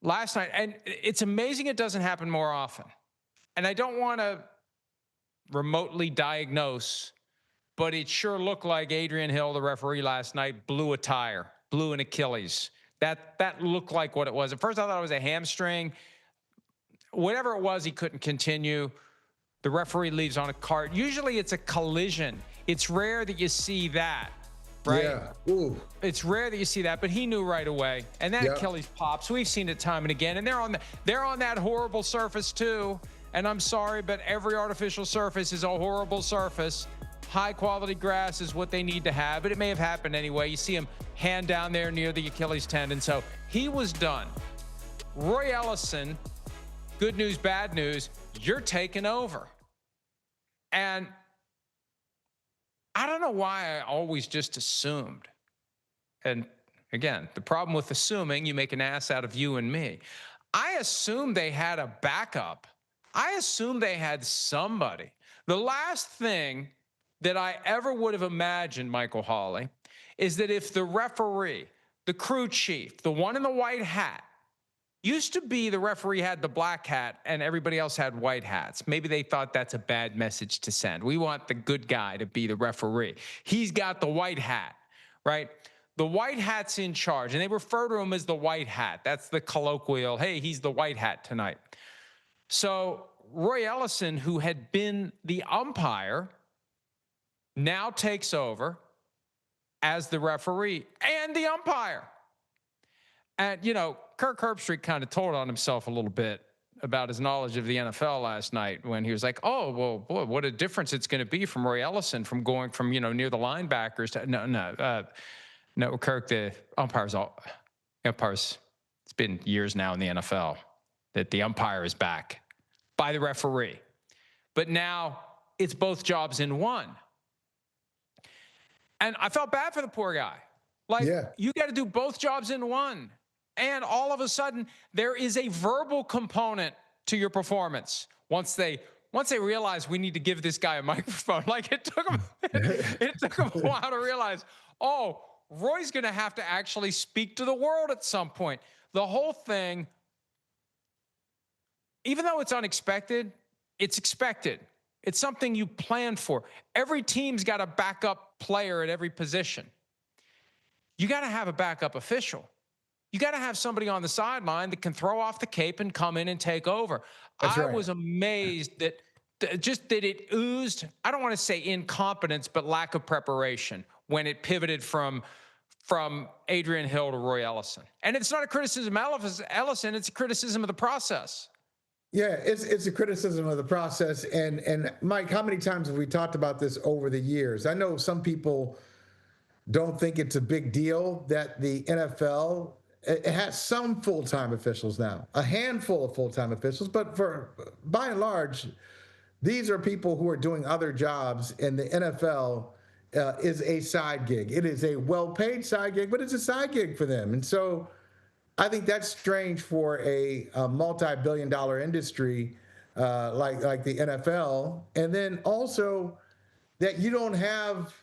last night, and it's amazing it doesn't happen more often. And I don't want to remotely diagnose, but it sure looked like Adrian Hill, the referee last night, blew a tire, blew an Achilles. That looked like what it was. At first, I thought it was a hamstring. Whatever it was, he couldn't continue. The referee leaves on a cart. Usually it's a collision. It's rare that you see that, right? Yeah. Ooh. It's rare that you see that, but he knew right away. And that Achilles pops. We've seen it time and again. And they're on that horrible surface too. And I'm sorry, but every artificial surface is a horrible surface. High quality grass is what they need to have, but it may have happened anyway. You see him hand down there near the Achilles tendon. So he was done. Roy Ellison, good news, bad news, you're taking over. And I don't know why I always just assumed. And again, the problem with assuming, you make an ass out of you and me. I assumed they had a backup. I assumed they had somebody. The last thing that I ever would have imagined, Michael Holley, is that if the referee, the crew chief, the one in the white hat, used to be the referee had the black hat and everybody else had white hats. Maybe they thought that's a bad message to send. We want the good guy to be the referee. He's got the white hat, right? The white hat's in charge, and they refer to him as the white hat. That's the colloquial, hey, he's the white hat tonight. So Roy Ellison, who had been the umpire, now takes over as the referee and the umpire. And, you know, Kirk Herbstreit kind of told on himself a little bit about his knowledge of the NFL last night when he was like, oh, well, boy, what a difference it's going to be from Roy Ellison from going from, you know, near the linebackers to no, Kirk, the umpires, it's been years now in the NFL that the umpire is back by the referee. But now it's both jobs in one. And I felt bad for the poor guy. Like, you got to do both jobs in one. And all of a sudden, there is a verbal component to your performance. Once they realize we need to give this guy a microphone, like it took them a while to realize, oh, Roy's going to have to actually speak to the world at some point. The whole thing, even though it's unexpected, it's expected. It's something you planned for. Every team's got a backup player at every position. You got to have a backup official. You got to have somebody on the sideline that can throw off the cape and come in and take over. I was amazed that it oozed, I don't want to say incompetence, but lack of preparation when it pivoted from Adrian Hill to Roy Ellison. And it's not a criticism of Ellison, it's a criticism of the process. Yeah, it's a criticism of the process. And Mike, how many times have we talked about this over the years? I know some people don't think it's a big deal that the NFL, it has some full-time officials now, a handful of full-time officials, but by and large, these are people who are doing other jobs, and the NFL is a side gig. It is a well-paid side gig, but it's a side gig for them. And so I think that's strange for a multi-billion-dollar industry like the NFL. And then also that you don't have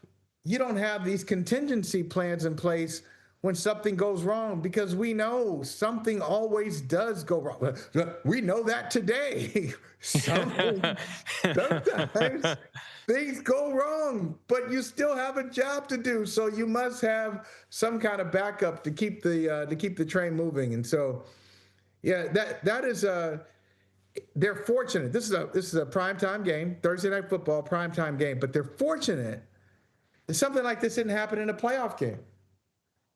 these contingency plans in place when something goes wrong, because we know something always does go wrong. We know that today. Sometimes things go wrong, but you still have a job to do. So you must have some kind of backup to keep the train moving. And so, yeah, that is they're fortunate. This is a primetime game, Thursday Night Football primetime game, but they're fortunate that something like this didn't happen in a playoff game.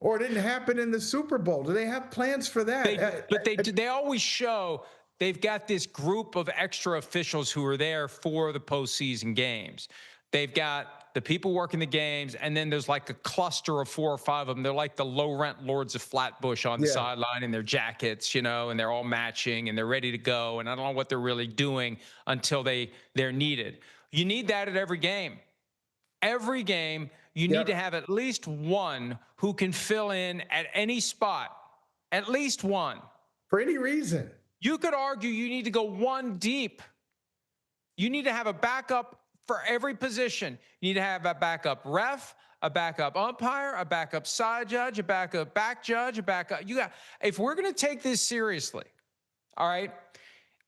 Or it didn't happen in the Super Bowl. Do they have plans for that? They always show they've got this group of extra officials who are there for the postseason games. They've got the people working the games, and then there's like a cluster of 4 or 5 of them. They're like the low-rent lords of Flatbush on the sideline in their jackets, you know, and they're all matching, and they're ready to go. And I don't know what they're really doing until they're needed. You need that at every game. Every game, you need to have at least one who can fill in at any spot. At least one. For any reason. You could argue you need to go one deep. You need to have a backup for every position. You need to have a backup ref, a backup umpire, a backup side judge, a backup back judge, a backup. If we're going to take this seriously, all right,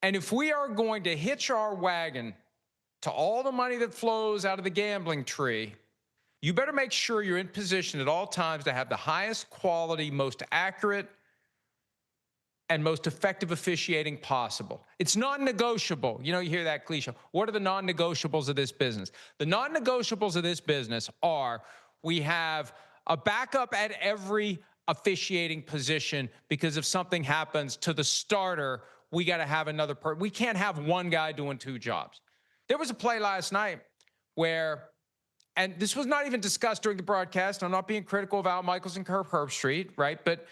and if we are going to hitch our wagon to all the money that flows out of the gambling tree, you better make sure you're in position at all times to have the highest quality, most accurate, and most effective officiating possible. It's non-negotiable. You hear that cliche. What are the non-negotiables of this business? The non-negotiables of this business are we have a backup at every officiating position, because if something happens to the starter, we got to have another person. We can't have one guy doing two jobs. There was a play last night where, and this was not even discussed during the broadcast. I'm not being critical of Al Michaels and Kirk Herbstreit, right? But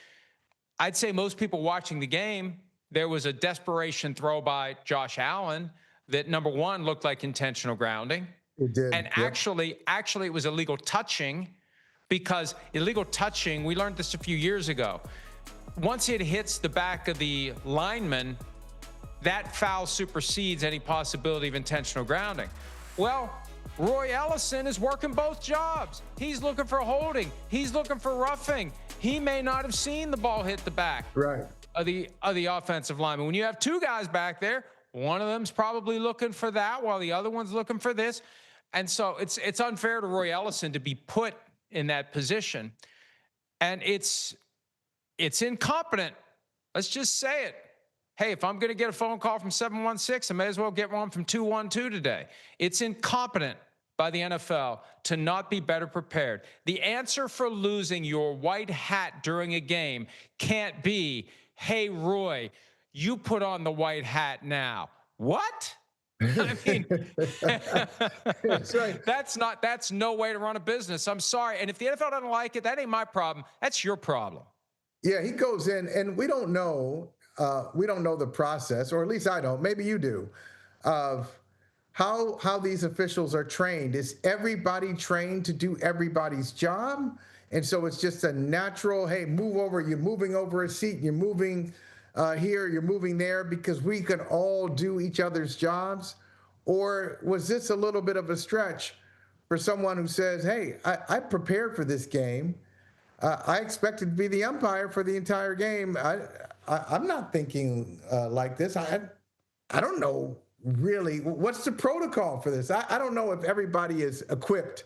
I'd say most people watching the game, there was a desperation throw by Josh Allen that, number one, looked like intentional grounding. It did. And actually it was illegal touching, because illegal touching, we learned this a few years ago. Once it hits the back of the lineman, that foul supersedes any possibility of intentional grounding. Well, Roy Ellison is working both jobs. He's looking for holding. He's looking for roughing. He may not have seen the ball hit the back of the offensive lineman. When you have two guys back there, one of them's probably looking for that while the other one's looking for this. And so it's unfair to Roy Ellison to be put in that position. And it's incompetent. Let's just say it. Hey, if I'm going to get a phone call from 716, I may as well get one from 212 today. It's incompetent by the NFL to not be better prepared. The answer for losing your white hat during a game can't be, hey, Roy, you put on the white hat now. What? I mean, That's right. That's no way to run a business. I'm sorry. And if the NFL doesn't like it, that ain't my problem. That's your problem. Yeah, he goes in, and we don't know the process, or at least I don't. Maybe you do, of how these officials are trained. Is everybody trained to do everybody's job? And so it's just a natural, hey, move over. You're moving over a seat. You're moving here. You're moving there, because we can all do each other's jobs. Or was this a little bit of a stretch for someone who says, hey, I prepared for this game. I expected to be the umpire for the entire game. I'm not thinking like this. I don't know really what's the protocol for this. I don't know if everybody is equipped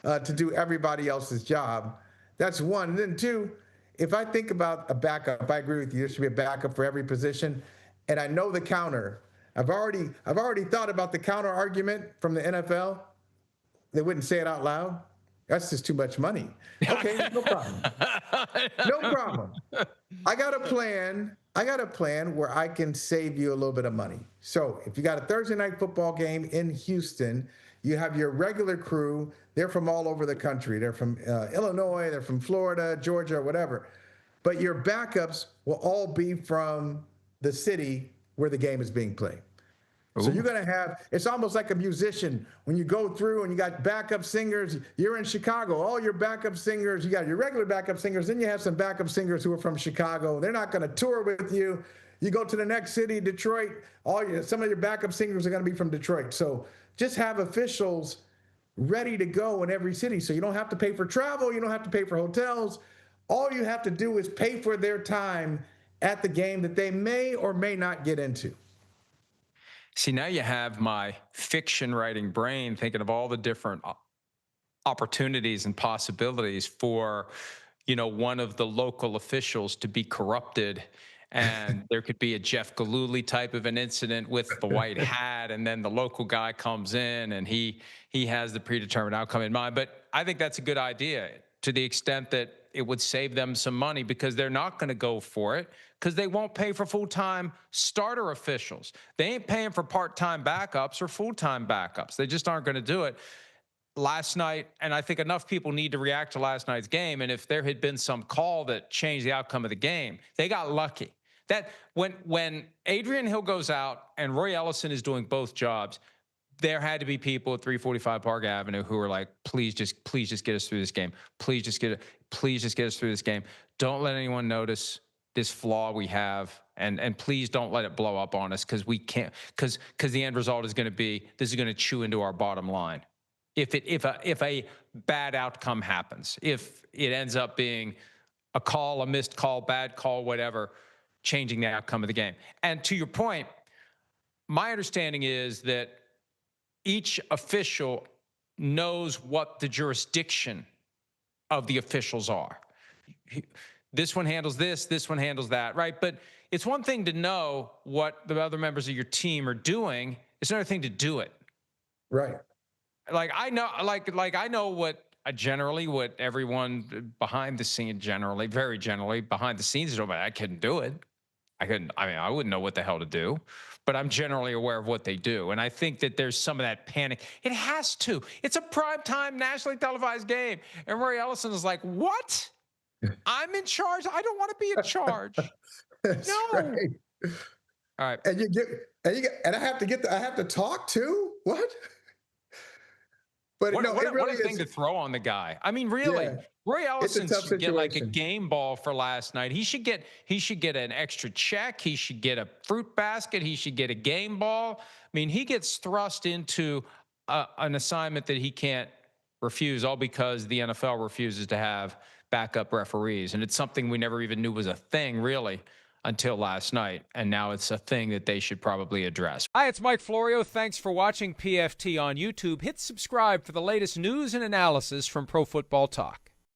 to do everybody else's job. That's one. And then two, if I think about a backup, I agree with you. There should be a backup for every position. And I know the counter. I've already thought about the counter argument from the NFL. They wouldn't say it out loud. That's just too much money. Okay, no problem. No problem. I got a plan where I can save you a little bit of money. So if you got a Thursday night football game in Houston, you have your regular crew. They're from all over the country. They're from Illinois, they're from Florida, Georgia, whatever. But your backups will all be from the city where the game is being played. So you're going to have, it's almost like a musician. When you go through and you got backup singers, you're in Chicago, all your backup singers, you got your regular backup singers, then you have some backup singers who are from Chicago. They're not going to tour with you. You go to the next city, Detroit, some of your backup singers are going to be from Detroit. So just have officials ready to go in every city. So you don't have to pay for travel. You don't have to pay for hotels. All you have to do is pay for their time at the game that they may or may not get into. See, now you have my fiction writing brain thinking of all the different opportunities and possibilities for, one of the local officials to be corrupted. And there could be a Jeff Gillooly type of an incident with the white hat, and then the local guy comes in and he has the predetermined outcome in mind. But I think that's a good idea to the extent that it would save them some money, because they're not going to go for it, because they won't pay for full-time starter officials. They ain't paying for part-time backups or full-time backups. They just aren't going to do it. Last night, and I think enough people need to react to last night's game, and if there had been some call that changed the outcome of the game, they got lucky. That when Adrian Hill goes out and Roy Ellison is doing both jobs, there had to be people at 345 Park Avenue who were like, please just get us through this game. Please just get us through this game. Don't let anyone notice. this flaw we have, and please don't let it blow up on us, because we can't, because the end result is going to be, this is going to chew into our bottom line. If a bad outcome happens, if it ends up being a call, a missed call, bad call, whatever, changing the outcome of the game. And to your point, my understanding is that each official knows what the jurisdiction of the officials are. This one handles this one handles that, right? But it's one thing to know what the other members of your team are doing. It's another thing to do it. Right. Like I know, like I know what everyone behind the scene, very generally behind the scenes is doing. I couldn't do it. I wouldn't know what the hell to do, but I'm generally aware of what they do. And I think that there's some of that panic. It has to. It's a primetime nationally televised game. And Ray Ellison is like, what? I'm in charge? I don't want to be in charge. That's no. Right. All right. And I have to talk too? What? But what really a thing to throw on the guy. I mean, really, yeah. Ray Ellison should get like a game ball for last night. He should get an extra check. He should get a fruit basket. He should get a game ball. I mean, he gets thrust into an assignment that he can't refuse, all because the NFL refuses to have backup referees. And it's something we never even knew was a thing, really, until last night. And now it's a thing that they should probably address. Hi, it's Mike Florio. Thanks for watching PFT on YouTube. Hit subscribe for the latest news and analysis from Pro Football Talk.